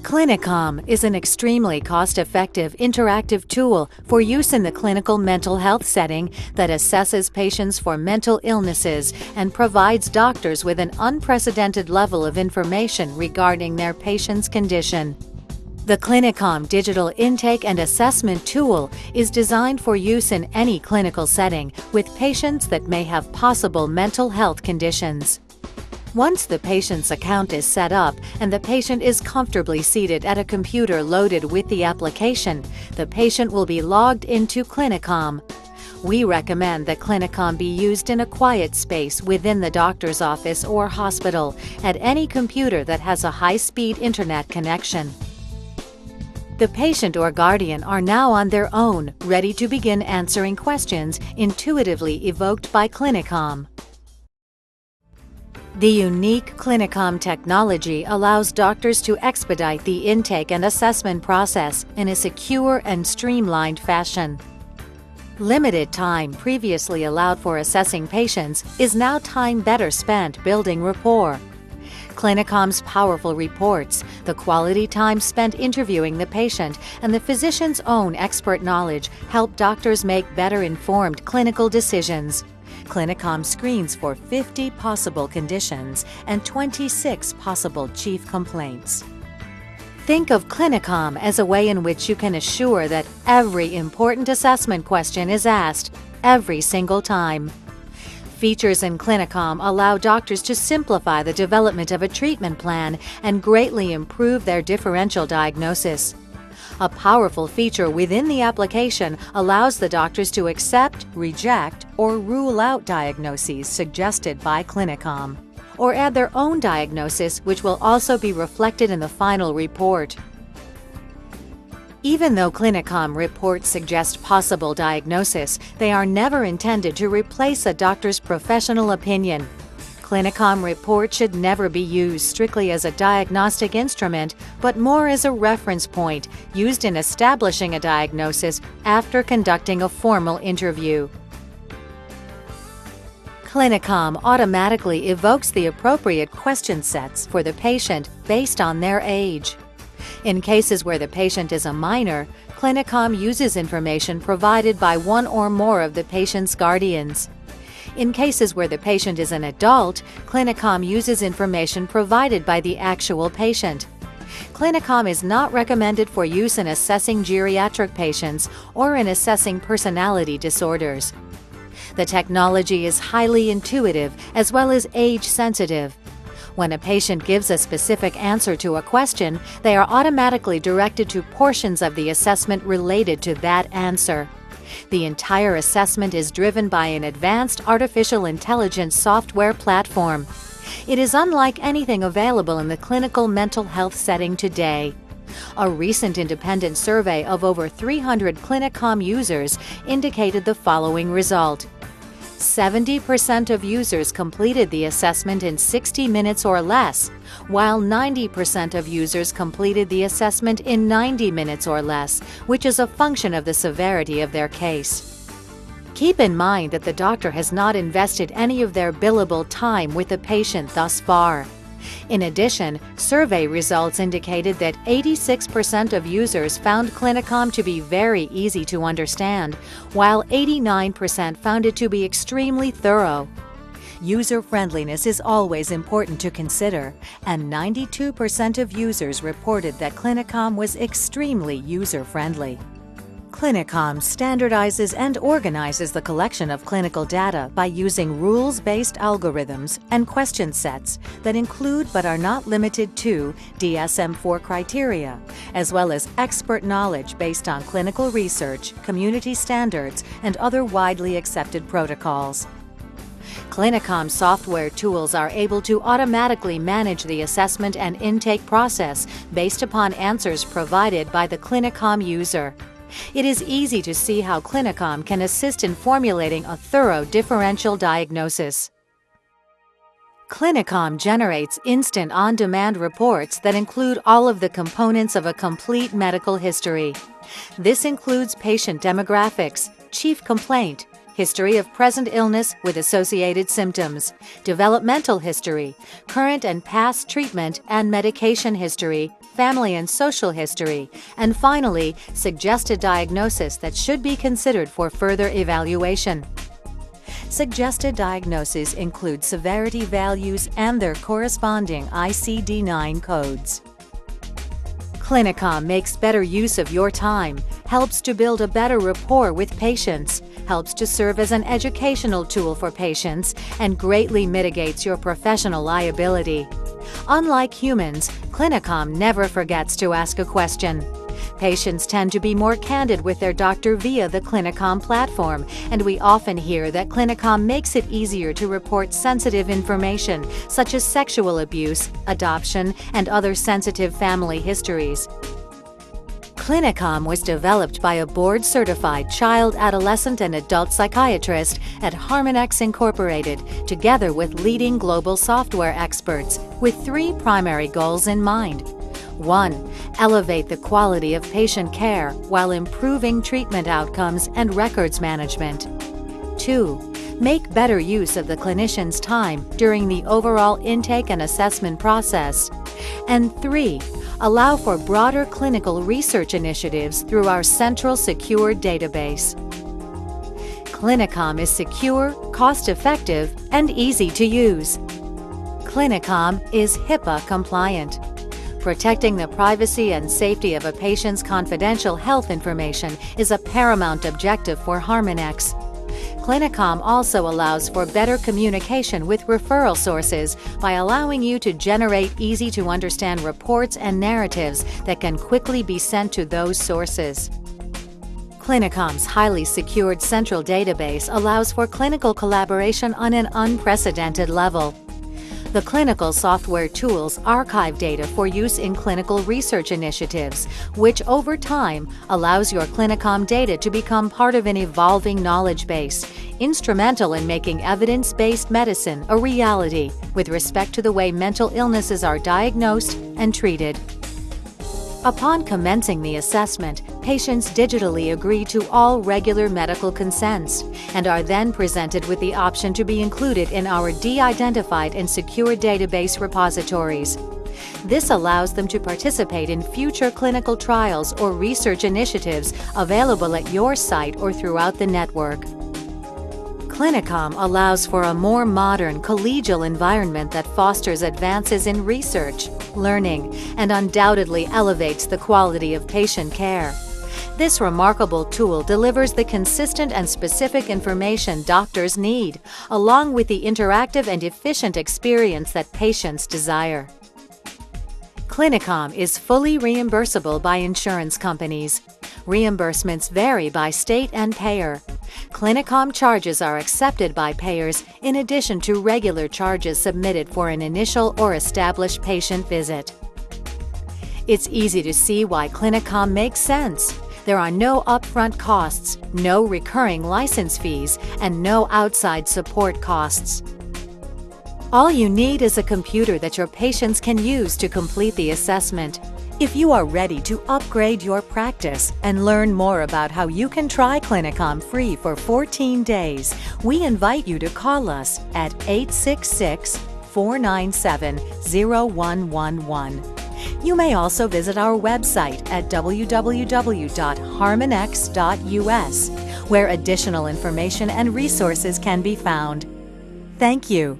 Clinicom is an extremely cost-effective interactive tool for use in the clinical mental health setting that assesses patients for mental illnesses and provides doctors with an unprecedented level of information regarding their patient's condition. The Clinicom digital intake and assessment tool is designed for use in any clinical setting with patients that may have possible mental health conditions. Once the patient's account is set up and the patient is comfortably seated at a computer loaded with the application, the patient will be logged into Clinicom. We recommend that Clinicom be used in a quiet space within the doctor's office or hospital at any computer that has a high-speed internet connection. The patient or guardian are now on their own, ready to begin answering questions intuitively evoked by Clinicom. The unique Clinicom technology allows doctors to expedite the intake and assessment process in a secure and streamlined fashion. Limited time previously allowed for assessing patients is now time better spent building rapport. Clinicom's powerful reports, the quality time spent interviewing the patient, and the physician's own expert knowledge help doctors make better informed clinical decisions. Clinicom screens for 50 possible conditions and 26 possible chief complaints. Think of Clinicom as a way in which you can assure that every important assessment question is asked every single time. Features in Clinicom allow doctors to simplify the development of a treatment plan and greatly improve their differential diagnosis. A powerful feature within the application allows the doctors to accept, reject, or rule out diagnoses suggested by Clinicom, or add their own diagnosis, which will also be reflected in the final report. Even though Clinicom reports suggest possible diagnosis, they are never intended to replace a doctor's professional opinion. Clinicom reports should never be used strictly as a diagnostic instrument, but more as a reference point used in establishing a diagnosis after conducting a formal interview. Clinicom automatically evokes the appropriate question sets for the patient based on their age. In cases where the patient is a minor, Clinicom uses information provided by one or more of the patient's guardians. In cases where the patient is an adult, Clinicom uses information provided by the actual patient. Clinicom is not recommended for use in assessing geriatric patients or in assessing personality disorders. The technology is highly intuitive as well as age-sensitive. When a patient gives a specific answer to a question, they are automatically directed to portions of the assessment related to that answer. The entire assessment is driven by an advanced artificial intelligence software platform. It is unlike anything available in the clinical mental health setting today. A recent independent survey of over 300 Clinicom users indicated the following result. 70% of users completed the assessment in 60 minutes or less, while 90% of users completed the assessment in 90 minutes or less, which is a function of the severity of their case. Keep in mind that the doctor has not invested any of their billable time with the patient thus far. In addition, survey results indicated that 86% of users found Clinicom to be very easy to understand, while 89% found it to be extremely thorough. User-friendliness is always important to consider, and 92% of users reported that Clinicom was extremely user-friendly. Clinicom standardizes and organizes the collection of clinical data by using rules-based algorithms and question sets that include but are not limited to DSM-4 criteria, as well as expert knowledge based on clinical research, community standards, and other widely accepted protocols. Clinicom software tools are able to automatically manage the assessment and intake process based upon answers provided by the Clinicom user. It is easy to see how Clinicom can assist in formulating a thorough differential diagnosis. Clinicom generates instant on-demand reports that include all of the components of a complete medical history. This includes patient demographics, chief complaint, history of present illness with associated symptoms, developmental history, current and past treatment and medication history, family and social history, and finally, suggested diagnosis that should be considered for further evaluation. Suggested diagnoses include severity values and their corresponding ICD-9 codes. Clinicom makes better use of your time, helps to build a better rapport with patients, helps to serve as an educational tool for patients, and greatly mitigates your professional liability. Unlike humans, Clinicom never forgets to ask a question. Patients tend to be more candid with their doctor via the Clinicom platform, and we often hear that Clinicom makes it easier to report sensitive information such as sexual abuse, adoption, and other sensitive family histories. Clinicom was developed by a board-certified child, adolescent, and adult psychiatrist at Harmonex Incorporated, together with leading global software experts, with 3 primary goals in mind. 1. Elevate the quality of patient care while improving treatment outcomes and records management. 2. Make better use of the clinician's time during the overall intake and assessment process. And 3. Allow for broader clinical research initiatives through our central secure database. Clinicom is secure, cost-effective, and easy to use. Clinicom is HIPAA compliant. Protecting the privacy and safety of a patient's confidential health information is a paramount objective for Harmonex. Clinicom also allows for better communication with referral sources by allowing you to generate easy-to-understand reports and narratives that can quickly be sent to those sources. Clinicom's highly secured central database allows for clinical collaboration on an unprecedented level. The clinical software tools archive data for use in clinical research initiatives, which over time allows your Clinicom data to become part of an evolving knowledge base, instrumental in making evidence-based medicine a reality with respect to the way mental illnesses are diagnosed and treated. Upon commencing the assessment, patients digitally agree to all regular medical consents and are then presented with the option to be included in our de-identified and secure database repositories. This allows them to participate in future clinical trials or research initiatives available at your site or throughout the network. Clinicom allows for a more modern, collegial environment that fosters advances in research, learning, and undoubtedly elevates the quality of patient care. This remarkable tool delivers the consistent and specific information doctors need, along with the interactive and efficient experience that patients desire. Clinicom is fully reimbursable by insurance companies. Reimbursements vary by state and payer. Clinicom charges are accepted by payers in addition to regular charges submitted for an initial or established patient visit. It's easy to see why Clinicom makes sense. There are no upfront costs, no recurring license fees, and no outside support costs. All you need is a computer that your patients can use to complete the assessment. If you are ready to upgrade your practice and learn more about how you can try Clinicom free for 14 days, we invite you to call us at 866-497-0111. You may also visit our website at www.harmonex.us, where additional information and resources can be found. Thank you.